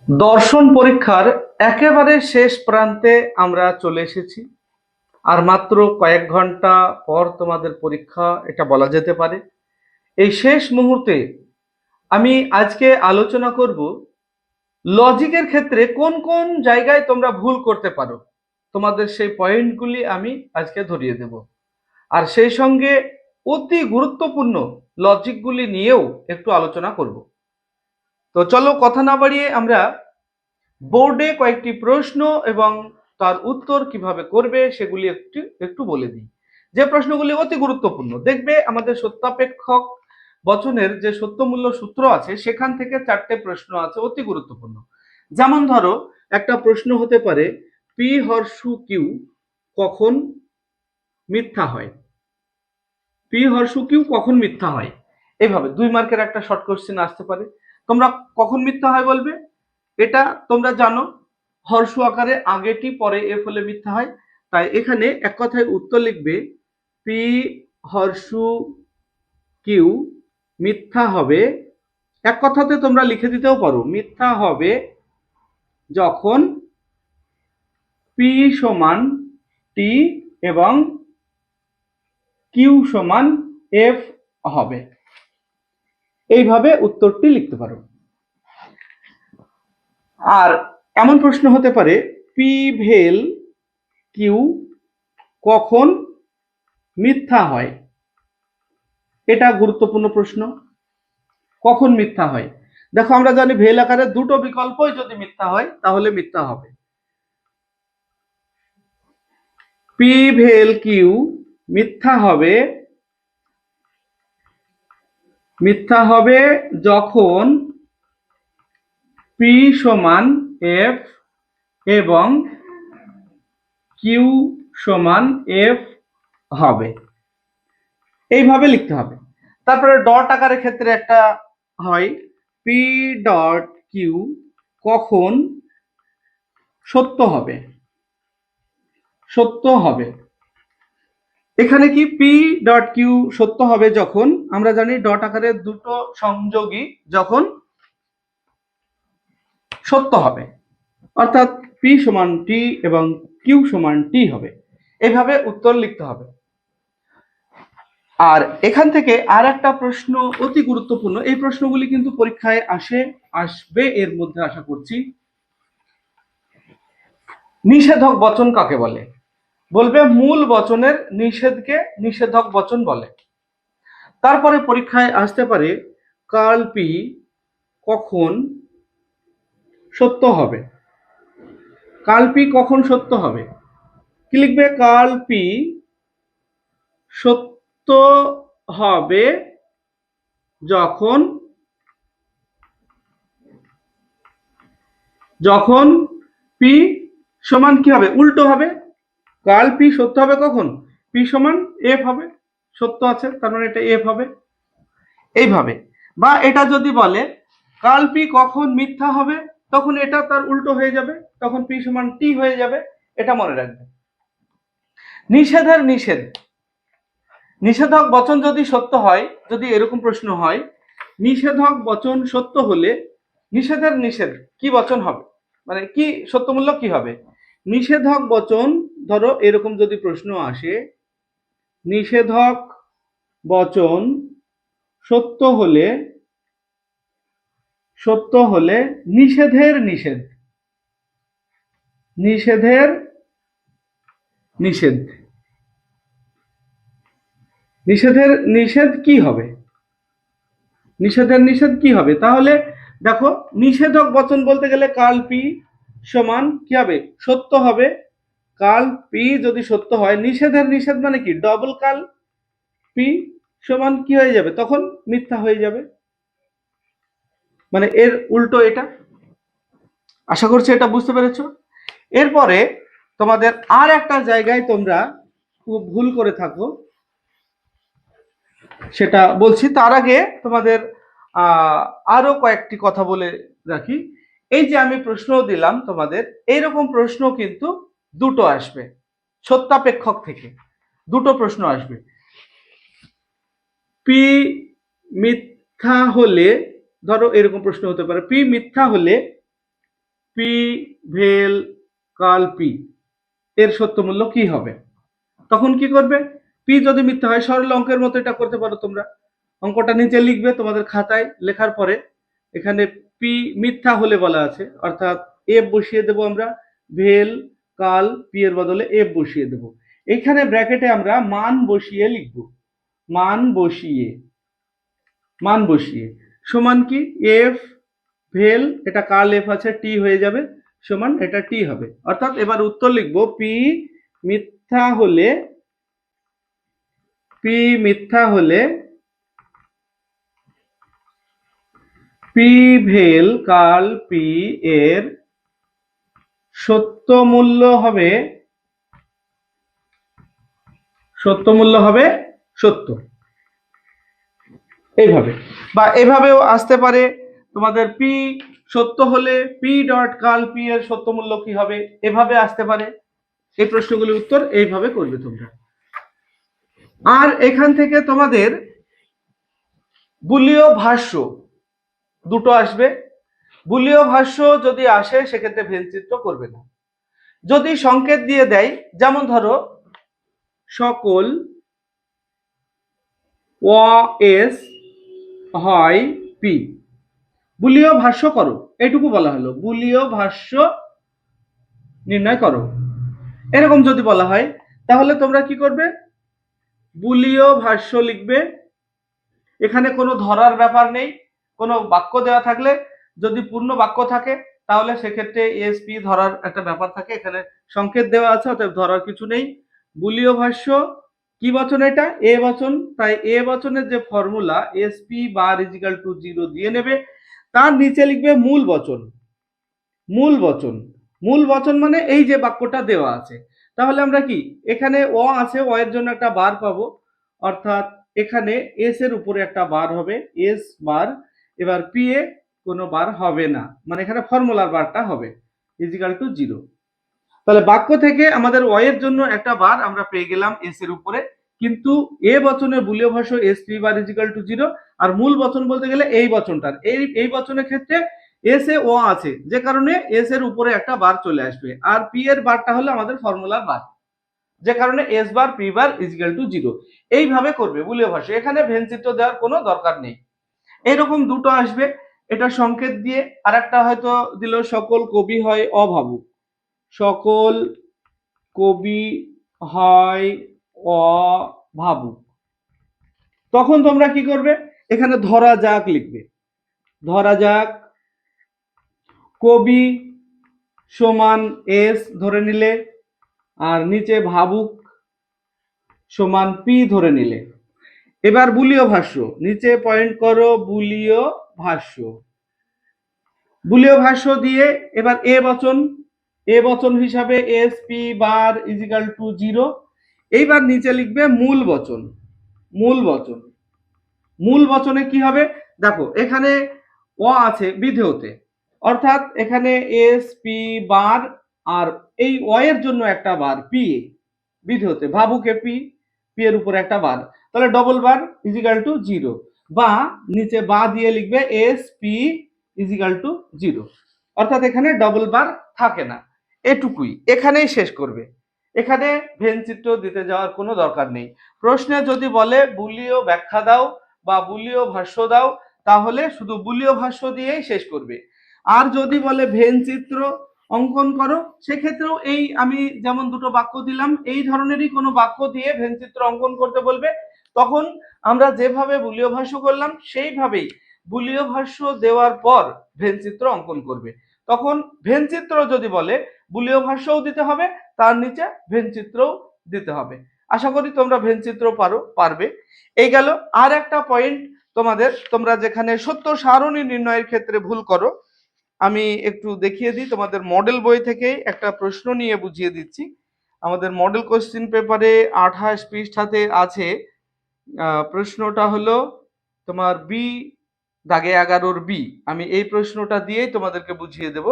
দর্শন পরীক্ষার একেবারে শেষ প্রান্তে আমরা চলে এসেছি। আর মাত্র কয়েক ঘন্টা পর তোমাদের পরীক্ষা, এটা বলা যেতে পারে। এই শেষ মুহূর্তে আমি আজকে আলোচনা করব লজিকের ক্ষেত্রে কোন কোন জায়গায় তোমরা ভুল করতে পারো। তোমাদের সেই পয়েন্টগুলি আমি আজকে ধরিয়ে দেব। আর সেই সঙ্গে অতি গুরুত্বপূর্ণ লজিকগুলি নিয়েও একটু আলোচনা করব। তো চলো কথা না বাড়িয়ে আমরা বোর্ডে কয়েকটি প্রশ্ন এবং তার উত্তর কিভাবে করবে সেগুলি একটু একটু বলে দিই। যে প্রশ্নগুলি অতি গুরুত্বপূর্ণ, দেখবে আমাদের সত্যাপেক্ষক বচনের যে সত্যমূল্য সূত্র আছে সেখান থেকে 4টে প্রশ্ন আছে অতি গুরুত্বপূর্ণ। যেমন ধরো, একটা প্রশ্ন হতে পারে পি হর্ষু কিউ কখন মিথ্যা হয়। পি হর্ষু কিউ কখন মিথ্যা হয়, এইভাবে 2 মার্কের একটা শর্ট কোশ্চেন আসতে পারে। তোমরা কখন মিথ্যা হয় বলবে, এটা তোমরা জানো, হর্ষ আকারে আগেটি পরে এফ হলে মিথ্যা হয়। তাই এখানে এক কথায় উত্তর লিখবে পি হর্ষু কিউ মিথ্যা হবে। এক কথাতে তোমরা লিখে দিতেও পারো, মিথ্যা হবে যখন পি সমান টি এবং কিউ সমান এফ হবে। এইভাবে উত্তরটি লিখতে পারো। আর এমন প্রশ্ন হতে পারে পি ভেল কিউ কখন মিথ্যা হয়। এটা গুরুত্বপূর্ণ প্রশ্ন, কখন মিথ্যা হয়। দেখো, আমরা জানি ভেল আকারে দুটো বিকল্পই যদি মিথ্যা হয় তাহলে মিথ্যা হবে। পি ভেল কিউ মিথ্যা হবে যখন পি সমান এফ এবং কিউ সমান এফ হবে। এইভাবে লিখতে হবে। তারপরে ডট আকারের ক্ষেত্রে একটা হয় পি ডট কিউ কখন সত্য হবে। এখানে কি পি ডট কিউ সত্য হবে যখন আমরা জানি ডট আকারের দুটো সংযোগী যখন সত্য হবে, অর্থাৎ পি সমান টি এবং কিউ সমান টি হবে। এভাবে উত্তর লিখতে হবে। আর এখান থেকে আর একটা প্রশ্ন অতি গুরুত্বপূর্ণ, এই প্রশ্নগুলি কিন্তু পরীক্ষায় আসবে এর মধ্যে আশা করছি। নিষেধক বচন কাকে বলে? বলবে মূল বচনের নিষেধকে নিষেধক বচন বলে। তারপরে পরীক্ষায় আসতে পারে কার্ল পি কখন সত্য হবে। কার্ল পি কখন সত্য হবে, কি লিখবে? কার্ল পি সত্য হবে যখন যখন পি সমান কি হবে, উল্টো হবে। কার্ল পি সত্য হবে কখন? পি সমান এফ হবে, সত্য আছে তার মানে এটা এফ হবে। এইভাবে, বা এটা যদি বলে কার্ল পি কখন মিথ্যা হবে, তখন এটা তার উল্টো হয়ে যাবে, তখন পি সমান টি হয়ে যাবে। এটা মনে রাখবে। নিষেধের নিষেধ, নিষেধক বচন যদি সত্য হয়, যদি এরকম প্রশ্ন হয়, নিষেধক বচন সত্য হলে নিষেধের নিষেধ কি বচন হবে, মানে কি সত্যমূল্য কি হবে? নিষেধক বচন, ধরো এরকম যদি প্রশ্ন আসে, নিষেধক বচন সত্য হলে নিষেধের নিষেধ, নিষেধের নিষেধ, নিষেধের নিষেধ কি হবে? নিষেধের নিষেধ কি হবে? তাহলে দেখো, নিষেধক বচন বলতে গেলে কার্ল পি সমান কি হবে, সত্য হবে। কার্ল পি যদি সত্য হয়, নিষেধের নিষেধ মানে কি, ডবল কার্ল পি সমান কি হয়ে যাবে, তখন মিথ্যা হয়ে যাবে, মানে এর উল্টো এটা। আশা করছি এটা বুঝতে পেরেছো। এরপরে তোমাদের আর একটা জায়গায় তোমরা খুব ভুল করে থাকো, সেটা বলছি। তার আগে তোমাদের আরো কয়েকটি কথা বলে রাখি। এই যে আমি প্রশ্ন দিলাম তোমাদের, এইরকম প্রশ্ন কিন্তু দুটো আসবে সত্যাপেক্ষক থেকে, দুটো প্রশ্ন আসবে। পি মিথ্যা হলে, ধরো এরকম প্রশ্ন হতে পারে, পি মিথ্যা হলে পি ভেল কার্ল পি এর সত্য মূল্য কি হবে? তখন কি করবে? পি যদি মিথ্যা হয়, সরল অঙ্কের মতো এটা করতে পারো তোমরা। অঙ্কটা নিচে লিখবে তোমাদের খাতায়, লেখার পরে এখানে পি মিথ্যা হলে বলা আছে, অর্থাৎ এফ বসিয়ে দেবো আমরা, ভেল কাল পি এর বদলে এফ বসিয়ে দেবো। এখানে ব্র্যাকেটে আমরা মান বসিয়ে লিখব, মান বসিয়ে সমান কি এফ ভেল, এটা কাল এফ আছে, টি হয়ে যাবে, সমান এটা টি হবে। অর্থাৎ এবার উত্তর লিখব পি মিথ্যা হলে, পি ভেল কার্ল পি এর সত্য মূল্য হবে সত্য। এইভাবে, বা এভাবেও আসতে পারে তোমাদের পি সত্য হলে পি ডট কার্ল পি এর সত্য মূল্য কি হবে, এভাবে আসতে পারে। এই প্রশ্নগুলির উত্তর এইভাবে করবে তোমরা। আর এখান থেকে তোমাদের বুলীয় ভাষ্য দুটো আসবে। বুলীয় ভাষ্য যদি আসে সেক্ষেত্রে ভেলচিত্র করবে না। যদি সংকেত দিয়ে দেয়, যেমন ধরো সকল ও এস হয় পি, বুলীয় ভাষ্য করো, এইটুকু বলা হলো, বুলীয় ভাষ্য নির্ণয় করো, এরকম যদি বলা হয় তাহলে তোমরা কি করবে? বুলীয় ভাষ্য লিখবে। এখানে কোনো ধরার ব্যাপার নেই, কোনো বাক্য দেওয়া থাকলে যদি পূর্ণ বাক্য থাকে তাহলে সেক্ষেত্রে এস পি ধরার একটা ব্যাপার থাকে, এখানে সংকেত দেওয়া আছে, অতএব ধরার কিছু নেই। বুলীয় ভাষ্য কি বচন? এটা এ বচন, তাই এ বচনের যে formula S P bar is equal to 0 দিয়ে নেবে, তার নিচে লিখবে মূল বচন। মূল বচন মানে এই যে বাক্যটা দেওয়া আছে। তাহলে আমরা কি, এখানে অ আছে, অ এর জন্য একটা বার পাবো, অর্থাৎ এখানে এস এর উপরে একটা বার হবে, এস বার। এবার পি এ কোনো বার হবে না, মানে এখানে ফর্মুলার বারটা হবে ইজিক্যাল টু 0। তাহলে বাক্য থেকে আমাদের অ এর জন্য একটা বার আমরা পেয়ে গেলাম এস এর উপরে, কিন্তু এ বচনের বুলীয় ভাষ্য S P bar is equal to 0। আর মূল বচন বলতে গেলে এই বচনটার, এই বচনের ক্ষেত্রে এস এ ও আছে, যে কারণে এস এর উপরে একটা বার চলে আসবে, আর পি এর বারটা হলো আমাদের ফর্মুলার বার, যে কারণে S bar P bar is equal to 0। এইভাবে করবে বুলীয় ভাষ্য, এখানে ভেনচিত্র দেওয়ার কোনো দরকার নেই। এরকম দুটো আসবে, এটা সংকেত দিয়ে। আর একটা হয়তো দিল সকল কবি হয় অভাবুক, সকল কবি হয় অভাবুক, তখন তোমরা কি করবে? এখানে ধরা যাক লিখবে, ধরা যাক কবি সমান এস ধরে নিলে, আর নিচে ভাবুক সমান পি ধরে নিলে। এবার বুলীয় ভাষ্য নিচে পয়েন্ট করো, বুলীয় ভাষ্য দিয়ে এবার এ বচন হিসাবে S P bar is equal to 0। এইবার নিচে লিখবে মূল বচনে কি হবে? দেখো এখানে অ আছে বিধেয়তে, অর্থাৎ এখানে এস পি বার, আর এই অ এর জন্য একটা বার পি বিধেয়তে, ভাবুকে পি এর উপরে একটা বার, তাহলে ডবল বার ইজিক্যাল টু 0, বা নিচে বা দিয়ে লিখবে এস পি ইজিক্যাল টু 0, অর্থাৎ এখানে ডবল বার থাকে না। এটুকুই, এখানেই শেষ করবে, এখানে ভেনচিত্র দিতে যাওয়ার কোনো দরকার নেই। প্রশ্নে যদি বলে বুলীয় ব্যাখ্যা দাও বা বুলীয় ভাষ্য দাও, তাহলে শুধু বুলীয় ভাষ্য দিয়েই শেষ করবে। আর যদি বলে ভেনচিত্র অঙ্কন করো, সেক্ষেত্রেও এই আমি যেমন দুটো বাক্য দিলাম এই ধরনেরই কোনো বাক্য দিয়ে ভেনচিত্র অঙ্কন করতে বলবে, তখন আমরা যেভাবে বুলীয় ভাষ্য করলাম সেইভাবেই বুলীয় ভাষ্য দেওয়ার পর ভেনচিত্র অঙ্কন করবে। তখন ভেনচিত্র যদি বলে বুলীয় ভাষ্যও দিতে হবে, তার নিচে ভেনচিত্রও দিতে হবে। আশা করি তোমরা ভেনচিত্র পারবে। এই গেল। আর একটা পয়েন্ট তোমাদের, তোমরা যেখানে সত্য সারণী নির্ণয়ের ক্ষেত্রে ভুল করো, আমি একটু দেখিয়ে দিই। তোমাদের মডেল বই থেকে একটা প্রশ্ন নিয়ে বুঝিয়ে দিচ্ছি। আমাদের মডেল কোশ্চেন পেপারে 28 পৃষ্ঠাতে আছে। প্রশ্নটা হলো তোমার বি দাগে 11 বি। আমি এই প্রশ্নটা দিয়েই তোমাদেরকে বুঝিয়ে দেব।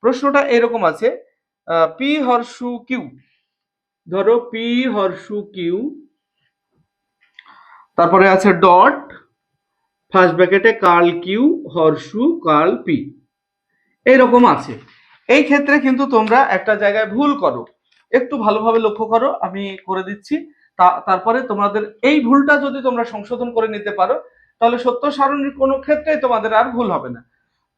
প্রশ্নটা এরকম আছে, পি হর্ষু কিউ, ধরো পি হর্ষু কিউ, তারপরে আছে ডট, ফার্স্ট ব্র্যাকেটে কার্ল কিউ হর্ষু কার্ল পি, এইরকম আছে। এই ক্ষেত্রে কিন্তু তোমরা একটা জায়গায় ভুল করো, একটু ভালোভাবে লক্ষ্য করো, আমি করে দিচ্ছি। তারপরে তোমাদের এই ভুলটা যদি তোমরা সংশোধন করে নিতে পারো, তাহলে সত্য সারণীর কোনো ক্ষেত্রেই তোমাদের আর ভুল হবে না।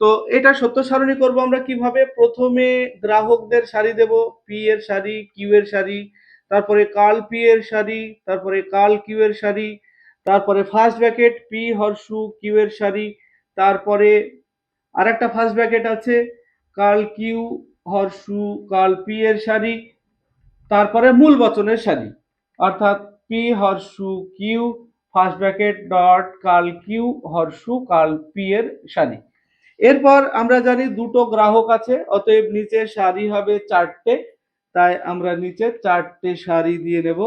তো এটা সত্য সারণী করব আমরা কিভাবে? প্রথমে গ্রাহকদের সারি দেব, পি এর সারি, কিউ এর সারি, তারপরে কাল পি এর সারি, তারপরে কাল কিউ এর সারি, তারপরে ফার্স্ট ব্র্যাকেট পি হরসু কিউ এর সারি, তারপরে আরেকটা ফার্স্ট ব্র্যাকেট আছে কাল কিউ হরসু কাল পি এর সারি, তারপরে মূল বচনের সারি, অর্থাৎ পি হরসু কিউ ফার্স্ট ব্র্যাকেট ডট কাল কিউ হরসু কাল পি এর সারি। এরপর আমরা জানি দুটো গ্রাহক আছে, অতএব নিচে সারি হবে চারটে, তাই আমরা নিচে চারটে সারি দিয়ে নেব।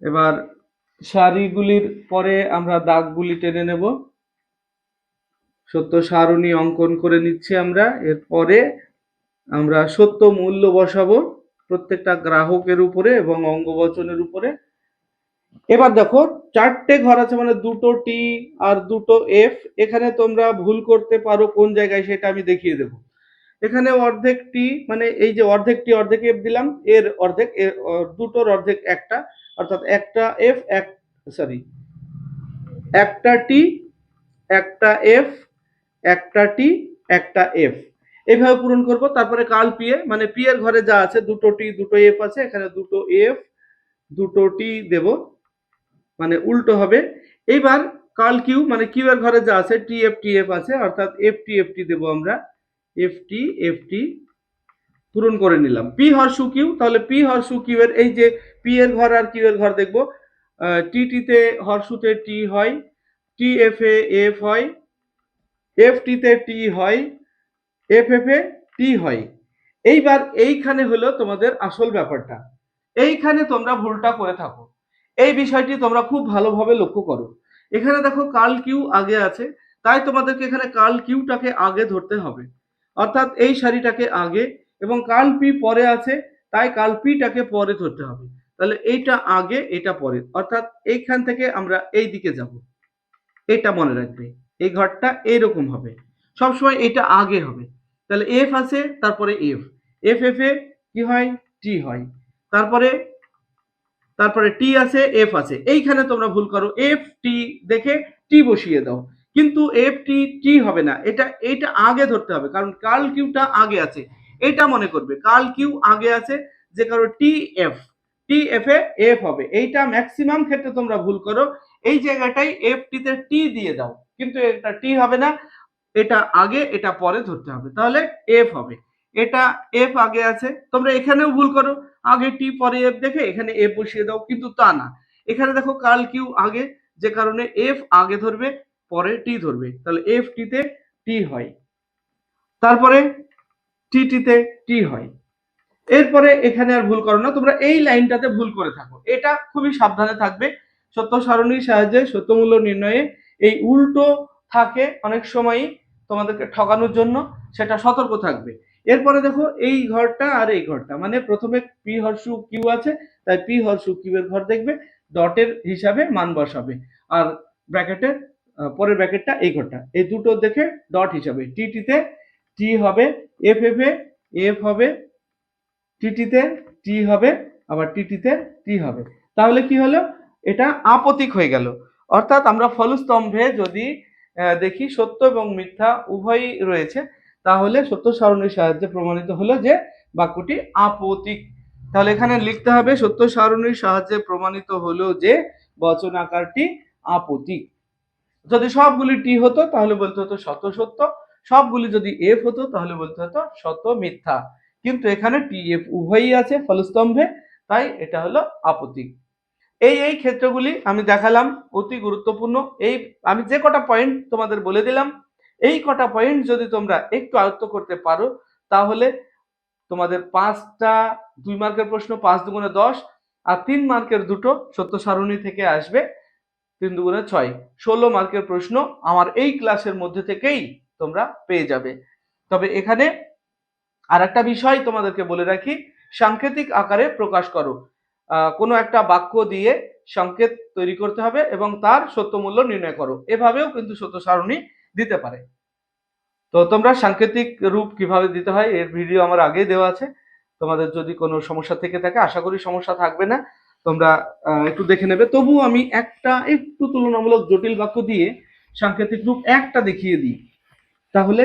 এবার সারিগুলির পরে আমরা দাগগুলি টেনে নেব, সত্য সারণী অঙ্কন করে নিচ্ছি আমরা। এরপরে আমরা সত্য মূল্য বসাবো প্রত্যেকটা গ্রাহকের উপরে এবং অঙ্গবচনের উপরে। এবার দেখো চারটে ঘর আছে মানে দুটো টি আর দুটো এফ। এখানে তোমরা ভুল করতে পারো কোন জায়গায় সেটা আমি দেখিয়ে দেবো। এখানে অর্ধেক টি মানে এই যে অর্ধেক টি অর্ধেক এফ দিলাম, এর অর্ধেক দুটোর অর্ধেক একটা, অর্থাৎ একটা এফ এক সরি একটা টি একটা এফ একটা টি একটা এফ, এইভাবে পূরণ করব। তারপরে কাল পি এ মানে পি এর ঘরে যা আছে দুটো টি দুটো এফ আছে, এখানে দুটো এফ দুটো টি দেব, মানে উল্টো হবে। এইবার কাল কিউ মানে কিউ এর ঘরে যা আছে টি এফ আছে, অর্থাৎ এফ টি দেবো আমরা, এফ টি পূরণ করে নিলাম। পি হরসু কিউ, তাহলে পি হরসু কিউ এর এই যে পি এর ঘর আর কিউ এর ঘর দেখবো, টিতে হরসুতে টি হয়, টি এফ এ এফ হয়, এফ টিতে টি হয়, এফ এফ এ টি হয়। এইবার এইখানে হলো তোমাদের আসল ব্যাপারটা, এইখানে তোমরা ভুলটা করে থাকো। এই বিষয়টি তোমরা খুব ভালোভাবে লক্ষ্য করো। এখানে দেখো কাল কিউ আগে আছে, তাই তোমাদেরকে এখানে কাল কিউটাকে আগে ধরতে হবে, অর্থাৎ এই সারিটাকে আগে, এবং কাল পি পরে আছে, তাই কাল পিটাকে পরে ধরতে হবে। তাহলে এইটা আগে এটা পরে, অর্থাৎ এইখান থেকে আমরা এই দিকে যাব। এটা মনে রাখবে, এই ঘরটা এইরকম হবে, সবসময় এটা আগে হবে। তাহলে এফ আছে, তারপরে এফ, এফ এফ এ কি হয়? টি হয়। তারপরে তারপরে টি আছে, এফ আছে, এইখানে তোমরা ভুল করো, এফ টি দেখে টি বসিয়ে দাও, কিন্তু এফ টি টি হবে না, এইটা আগে ধরতে হবে, কারণ কাল কিউটা আগে আছে। এটা মনে করবে কাল কিউ আগে আছে, যে কারণে টি এফ এ এফ হবে। এইটা ম্যাক্সিমাম ক্ষেত্রে তোমরা ভুল করো, এই জায়গাটাই এফ টিতে টি দিয়ে দাও, কিন্তু এটা টি হবে না, এটা আগে এটা পরে ধরতে হবে, তাহলে এফ হবে। এটা এফ আগে আছে, তোমরা এখানেও ভুল করো, আগে টি পরে এফ দেখে এখানে এফ বসিয়ে দাও, কিন্তু তা না। এখানে দেখো কাল কিউ আগে, যে কারণে এফ আগে ধরবে পরে টি ধরবে, তাহলে এফ টিতে টি হয়, তারপরে টি টিতে টি হয়। এরপরে এখানে আর ভুল করো না, তোমরা এই লাইনটাতে ভুল করে থাকো, এটা খুবই সাবধানে থাকবে। সত্য সারণীর সাহায্যে সত্য মূল্য নির্ণয়ে এই উল্টো থাকে অনেক সময়ই তোমাদেরকে ঠকানোর জন্য, সেটা সতর্ক থাকবে। এরপরে দেখো এই ঘরটা আর এই ঘরটা, মানে প্রথমে পি হরসু কিউ আছে, তাই পি হরসু কিউ এর ঘর দেখবে, ডটের হিসাবে মান বসাবে, আর ব্র্যাকেটের পরের ব্র্যাকেটটা এই ঘরটা, এই দুটো দেখে ডট হিসাবে, টি টিতে টি হবে, এফ এফ এ এফ হবে, টিটিতে টি হবে, আবার টিটিতে টি হবে। তাহলে কি হলো? এটা আপতিক হয়ে গেল। অর্থাৎ আমরা ফলস্তম্ভে যদি দেখি সত্য এবং মিথ্যা উভয়ই রয়েছে, তাহলে সত্য সারণীর সাহায্যে প্রমাণিত হলো যে বাক্যটি আপতিক। তাহলে এখানে লিখতে হবে সত্য সারণীর সাহায্যে প্রমাণিত হলো যে বচন আকারটি আপতিক। যদি সবগুলি টি হতো তাহলে বলতে হতো শত সত্য, সবগুলি যদি এফ হতো তাহলে বলতে হতো শত মিথ্যা, কিন্তু এখানে টি এফ উভয়ই আছে ফলস্তম্ভে, তাই এটা হলো আপতিক। এই ক্ষেত্রগুলি আমি দেখালাম, অতি গুরুত্বপূর্ণ। এই আমি যে কটা পয়েন্ট তোমাদের বলে দিলাম, এই কটা পয়েন্ট যদি তোমরা একটু আয়ত্ত করতে পারো, তাহলে তোমাদের 5টা 2 মার্কের প্রশ্ন 5 দুগুণে 10, আর 3 মার্কের দুটো সত্য সারণী থেকে আসবে, 3 দুগুণে 6, 16 মার্কের প্রশ্ন আমার এই ক্লাসের মধ্যে থেকেই তোমরা পেয়ে যাবে। তবে এখানে আর একটা বিষয় তোমাদেরকে বলে রাখি, সাংকেতিক আকারে প্রকাশ করো, কোনো একটা বাক্য দিয়ে সংকেত তৈরি করতে হবে এবং তার সত্য মূল্য নির্ণয় করো, এভাবেও কিন্তু সত্য সারণী দিতে পারে। তো তোমরা সাংকেতিক রূপ কিভাবে দিতে হয় এর ভিডিও আমার আগেই দেওয়া আছে। তোমাদের যদি কোনো সমস্যা থেকে থাকে, আশা করি সমস্যা থাকবে না, তোমরা একটু দেখে নেবে। তবুও আমি একটা একটু তুলনামূলক জটিল বাক্য দিয়ে সাংকেতিক রূপ একটা দেখিয়ে দিই, তাহলে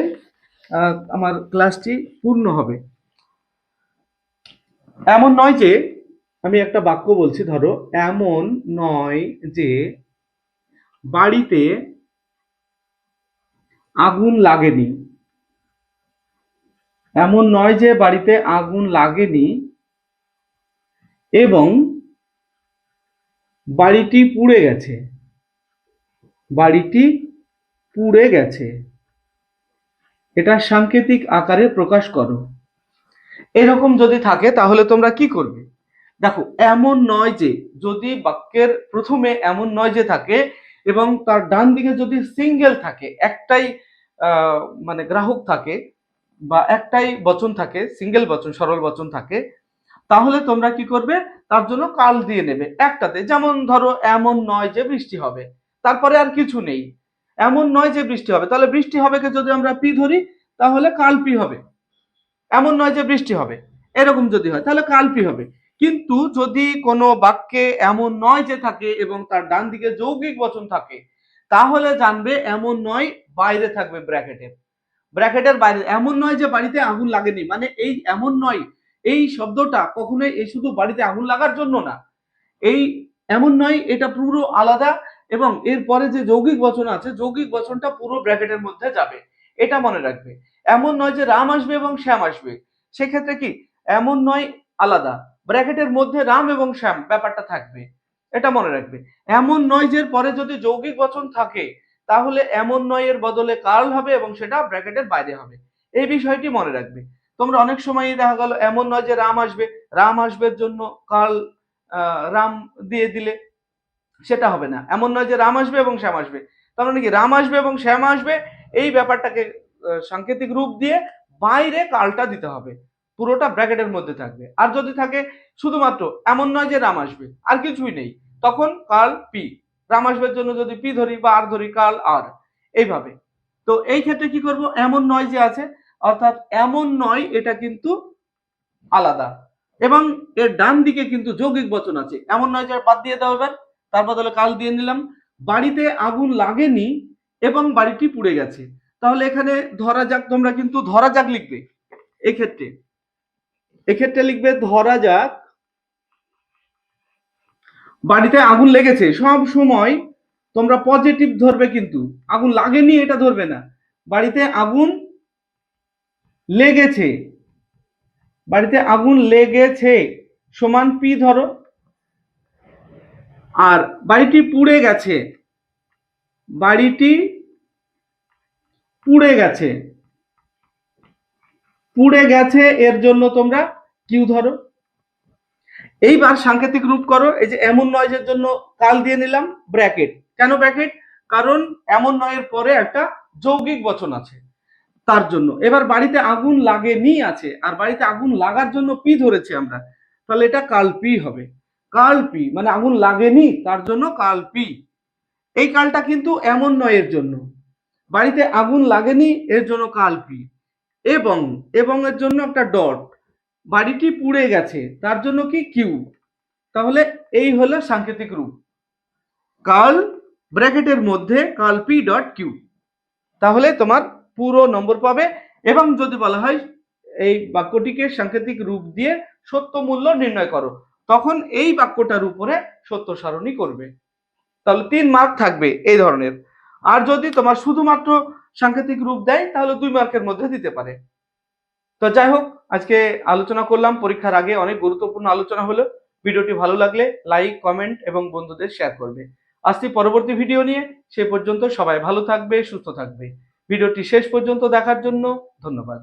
আমার ক্লাসটি পূর্ণ হবে। এমন নয় যে, আমি একটা বাক্য বলছি, ধরো এমন নয় যে বাড়িতে আগুন লাগেনি। এমন নয় যে বাড়িতে আগুন লাগেনি এবং বাড়িটি পুড়ে গেছে। বাড়িটি পুড়ে গেছে, এটা সাংকেতিক আকারে প্রকাশ করো। এরকম যদি থাকে তাহলে তোমরা কি করবে? দেখো, এমন নয় যে, যদি বাক্যের প্রথমে এমন নয় যে থাকে এবং তার ডান দিকে যদি সিঙ্গেল থাকে, একটাই মানে গ্রাহক থাকে বা একটাই বচন থাকে, সিঙ্গেল বচন, সরল বচন থাকে, তাহলে তোমরা কি করবে? তার জন্য কাল দিয়ে নেবে একটাতে। যেমন ধরো, এমন নয় যে বৃষ্টি হবে, তারপরে আর কিছু নেই, এমন নয় যে বৃষ্টি হবে, তাহলে বৃষ্টি হবে কে যদি আমরা পি ধরি তাহলে কাল পি হবে। এমন নয় যে বৃষ্টি হবে, এরকম যদি হয় তাহলে কাল পি হবে। কিন্তু যদি কোনো বাক্যে এমন নয় যে থাকে এবং তার ডান দিকে যৌগিক বচন থাকে, তাহলে জানবে এমন নয় বাইরে থাকবে ব্র্যাকেটের। ব্র্যাকেটের বাইরে। এমন নয় যে বাড়িতে আগুন লাগেনি, মানে এই এমন নয় এই শব্দটা কখনোই এই শুধু বাড়িতে আগুন লাগার জন্য না। এই এমন নয় এটা পুরো আলাদা, এবং এরপরে যে যৌগিক বচন আছে, যৌগিক বচনটা পুরো ব্র্যাকেটের মধ্যে যাবে, এটা মনে রাখবে। এমন নয় যে রাম আসবে এবং শ্যাম আসবে, সেক্ষেত্রে কি এমন নয় আলাদা, ব্র্যাকেটের মধ্যে রাম এবং শ্যাম ব্যাপারটা থাকবে, এটা মনে রাখবে। এমন নয় যে পরে যদি যৌগিক বচন থাকে, তাহলে এমন নয় এর বদলে কার্ল হবে এবং সেটা ব্র্যাকেটের বাইরে হবে। এই বিষয়টি মনে রাখবে। তোমরা অনেক সময় দেখা গেল এমন নয় যে রাম আসবে, রাম আসবের জন্য কার্ল রাম দিয়ে দিলে সেটা হবে না। এমন নয় যে রাম আসবে এবং শ্যাম আসবে, তার মানে কি রাম আসবে এবং শ্যাম আসবে, এই ব্যাপারটাকে সাংকেতিক রূপ দিয়ে বাইরে কালটা দিতে হবে, পুরোটা ব্র্যাকেটের মধ্যে থাকবে। আর যদি থাকে শুধুমাত্র এমন নয় যে রাম আসবে, আর কিছুই নেই, তখন কাল পি। রাম আসবের জন্য যদি পি ধরি বা আর ধরি, কাল আর, এইভাবে। তো এই ক্ষেত্রে কি করব? এমন নয় যে আছে, অর্থাৎ এমন নয় এটা কিন্তু আলাদা, এবং এর ডান দিকে কিন্তু যৌগিক বচন আছে। এমন নয় যে বাদ দিয়ে দাও এবার, তার বদলে কাল দিয়ে নিলাম। বাড়িতে আগুন লাগেনি এবং বাড়িটি পুড়ে গেছে, তাহলে এখানে ধরা যাক, তোমরা কিন্তু ধরা যাক লিখবে। এক্ষেত্রে এক্ষেত্রে লিখবে ধরা যাক বাড়িতে আগুন লেগেছে। সব সময় তোমরা পজিটিভ ধরবে, কিন্তু আগুন লাগেনি এটা ধরবে না। বাড়িতে আগুন লেগেছে, বাড়িতে আগুন লেগেছে সমান পি ধরো। আর বাড়িটি পুড়ে গেছে, বাড়িটি পুড়ে গেছে, পুড়ে গেছে এর জন্য তোমরা কিউ ধরো। এইবার সাংকেতিক রূপ করো। এই যে এমন নয় এর জন্য কাল দিয়ে নিলাম ব্র্যাকেট। কেন ব্র্যাকেট? কারণ এমন নয়ের পরে একটা যৌগিক বচন আছে, তার জন্য। এবার বাড়িতে আগুন লাগেনি আছে, আর বাড়িতে আগুন লাগার জন্য পি ধরেছি আমরা, তাহলে এটা কাল পি হবে। কাল পি মানে আগুন লাগেনি, তার জন্য কাল পি। এই কালটা কিন্তু এমন নয় এর জন্য, বাড়িতে আগুন লাগেনি এর জন্য কাল পি, এবং এবং এর জন্য একটা ডট, বাড়িটি পুড়ে গেছে তার জন্য কি কিউ। তাহলে এই হলো সাংকেতিক রূপ, কার্ল ব্র্যাকেটের মধ্যে কার্ল পি ডট কিউ। তাহলে তোমার পুরো নম্বর পাবে। এবং যদি বলা হয় এই বাক্যটিকে সাংকেতিক রূপ দিয়ে সত্য মূল্য নির্ণয় করো, তখন এই বাক্যটার উপরে সত্য সারণী করবে, তাহলে 3 মার্ক থাকবে এই ধরনের। আর যদি তোমার শুধুমাত্র সাংকেতিক রূপ দেয় তাহলে 2 মার্কের মধ্যে দিতে পারে। তো যাই হোক, আজকে আলোচনা করলাম, পরীক্ষার আগে অনেক গুরুত্বপূর্ণ আলোচনা হলো। ভিডিওটি ভালো লাগলে লাইক, কমেন্ট এবং বন্ধুদের শেয়ার করবে। আসছি পরবর্তী ভিডিও নিয়ে, সে পর্যন্ত সবাই ভালো থাকবে, সুস্থ থাকবে। ভিডিওটি শেষ পর্যন্ত দেখার জন্য ধন্যবাদ।